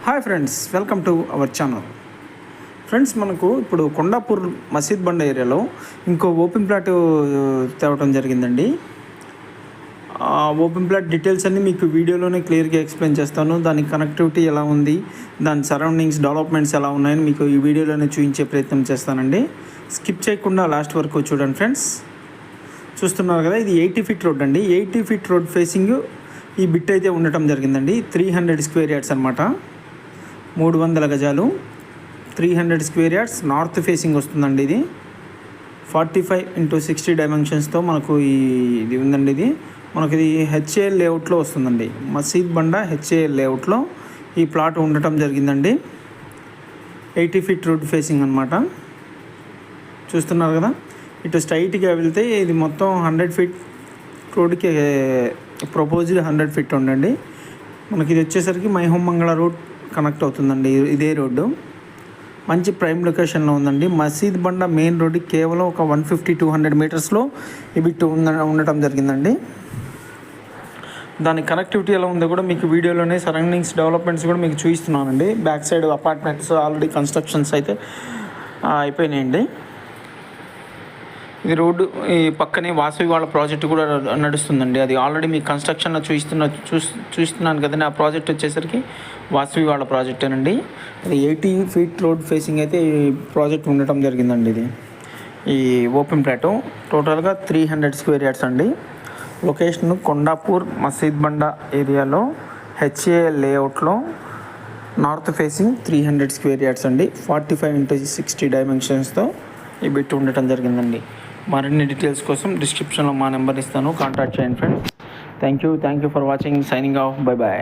Hi friends, welcome to our channel. Friends, మనకు ఇప్పుడు కొండాపూర్ మసీద్ బండ ఏరియాలో ఇంకో ఓపెన్ ప్లాట్ తేవటం జరిగిందండి. ఓపెన్ ప్లాట్ డీటెయిల్స్ అన్నీ మీకు వీడియోలోనే క్లియర్గా ఎక్స్ప్లెయిన్ చేస్తాను. దాని కనెక్టివిటీ ఎలా ఉంది, దాని సరౌండింగ్స్ డెవలప్మెంట్స్ ఎలా ఉన్నాయని మీకు ఈ వీడియోలోనే చూపించే ప్రయత్నం చేస్తానండి. స్కిప్ చేయకుండా లాస్ట్ వరకు చూడండి ఫ్రెండ్స్. చూస్తున్నారు కదా, ఇది 80 ఫీట్ రోడ్ అండి. 80 ఫీట్ రోడ్ ఫేసింగ్ ఈ బిట్ అయితే ఉండటం జరిగిందండి. 300 స్క్వేర్ యార్డ్స్ అనమాట. 300 గజాలు, 300 స్క్వేర్ యార్డ్స్ నార్త్ ఫేసింగ్ వస్తుందండి. ఇది 45x60 డైమెన్షన్స్తో మనకు ఇది ఉందండి. ఇది మనకి ఇది హెచ్ఏఎల్ లేఅవుట్లో వస్తుందండి. మసీద్ బండ హెచ్ఏఎల్ లేఅవుట్లో ఈ ప్లాట్ ఉండటం జరిగిందండి. 80 ఫీట్ రోడ్ ఫేసింగ్ అనమాట. చూస్తున్నారు కదా, ఇటు స్ట్రైట్గా వెళ్తే ఇది మొత్తం 100 ఫీట్ రోడ్కి ప్రపోజ్డ్ 100 ఫీట్ ఉండండి. మనకి ఇది వచ్చేసరికి మైహోమంగళ రోడ్ కనెక్ట్ అవుతుందండి. ఇదే రోడ్డు మంచి ప్రైమ్ లొకేషన్లో ఉందండి. మసీద్ బండ మెయిన్ రోడ్డు కేవలం ఒక 150-200 మీటర్స్లో ఈ బిట్ ఉండటం జరిగిందండి. దాని కనెక్టివిటీ ఎలా ఉందో కూడా మీకు వీడియోలోనే సరౌండింగ్స్ డెవలప్మెంట్స్ కూడా మీకు చూపిస్తున్నానండి. Back side apartments already constructions అయితే అయిపోయినాయండి. ఇది రోడ్డు ఈ పక్కనే వాసవి వాళ్ళ ప్రాజెక్టు కూడా నడుస్తుందండి. అది ఆల్రెడీ మీకు కన్స్ట్రక్షన్లో చూస్తున్నాను కదండి. ఆ ప్రాజెక్ట్ వచ్చేసరికి వాసవి వాళ్ళ ప్రాజెక్టేనండి. అది 80 ఫీట్ రోడ్ ఫేసింగ్ అయితే ఈ ప్రాజెక్ట్ ఉండటం జరిగిందండి. ఇది ఈ ఓపెన్ ప్లాటు టోటల్గా 300 స్క్వేర్ యార్డ్స్ అండి. లొకేషన్ కొండాపూర్ మసీద్ బండ ఏరియాలో హెచ్ఏ లేఅవుట్లో నార్త్ ఫేసింగ్ 300 స్క్వేర్ యార్డ్స్ అండి. 45x60 డైమెన్షన్స్తో ఈ బిట్ ఉండటం జరిగిందండి. మరిన్ని డీటెయిల్స్ కోసం డిస్క్రిప్షన్లో మా నెంబర్ ఇస్తాను, కాంటాక్ట్ చేయండి friends. Thank you for watching. Signing off. Bye bye.